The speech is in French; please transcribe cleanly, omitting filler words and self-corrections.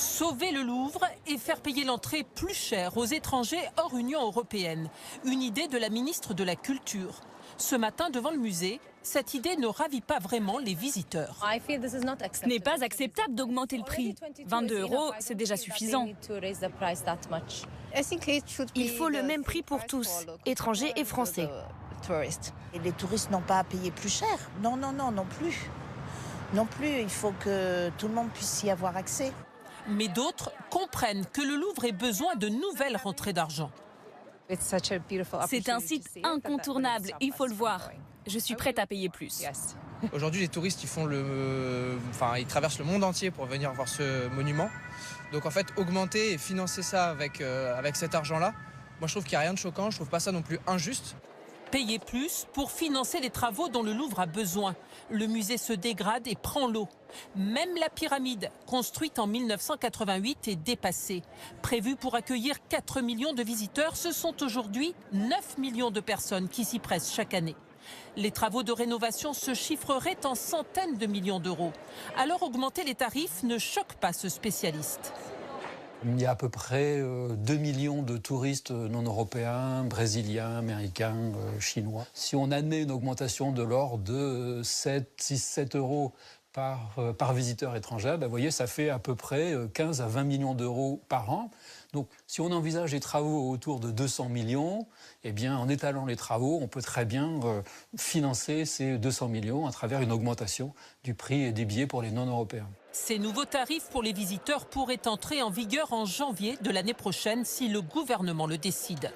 Sauver le Louvre et faire payer l'entrée plus cher aux étrangers hors Union européenne. Une idée de la ministre de la Culture. Ce matin, devant le musée, cette idée ne ravit pas vraiment les visiteurs. Ce n'est pas acceptable d'augmenter le prix. 22 €, c'est déjà suffisant. Il faut le même prix pour tous, étrangers et français. Et les touristes n'ont pas à payer plus cher. Non, non plus. Non plus, il faut que tout le monde puisse y avoir accès. Mais d'autres comprennent que le Louvre ait besoin de nouvelles rentrées d'argent. C'est un site incontournable, il faut le voir. Je suis prête à payer plus. Aujourd'hui, les touristes, ils traversent le monde entier pour venir voir ce monument. Donc en fait, augmenter et financer ça avec cet argent-là, moi je trouve qu'il n'y a rien de choquant, je trouve pas ça non plus injuste. Payer plus pour financer les travaux dont le Louvre a besoin. Le musée se dégrade et prend l'eau. Même la pyramide, construite en 1988, est dépassée. Prévue pour accueillir 4 millions de visiteurs, ce sont aujourd'hui 9 millions de personnes qui s'y pressent chaque année. Les travaux de rénovation se chiffreraient en centaines de millions d'euros. Alors augmenter les tarifs ne choque pas ce spécialiste. Il y a à peu près 2 millions de touristes non européens, brésiliens, américains, chinois. Si on admet une augmentation de l'ordre de 7 euros par visiteur étranger, vous voyez, ça fait à peu près 15 à 20 millions d'euros par an. Donc, si on envisage des travaux autour de 200 millions, eh bien, en étalant les travaux, on peut très bien financer ces 200 millions à travers une augmentation du prix des billets pour les non-européens. Ces nouveaux tarifs pour les visiteurs pourraient entrer en vigueur en janvier de l'année prochaine si le gouvernement le décide.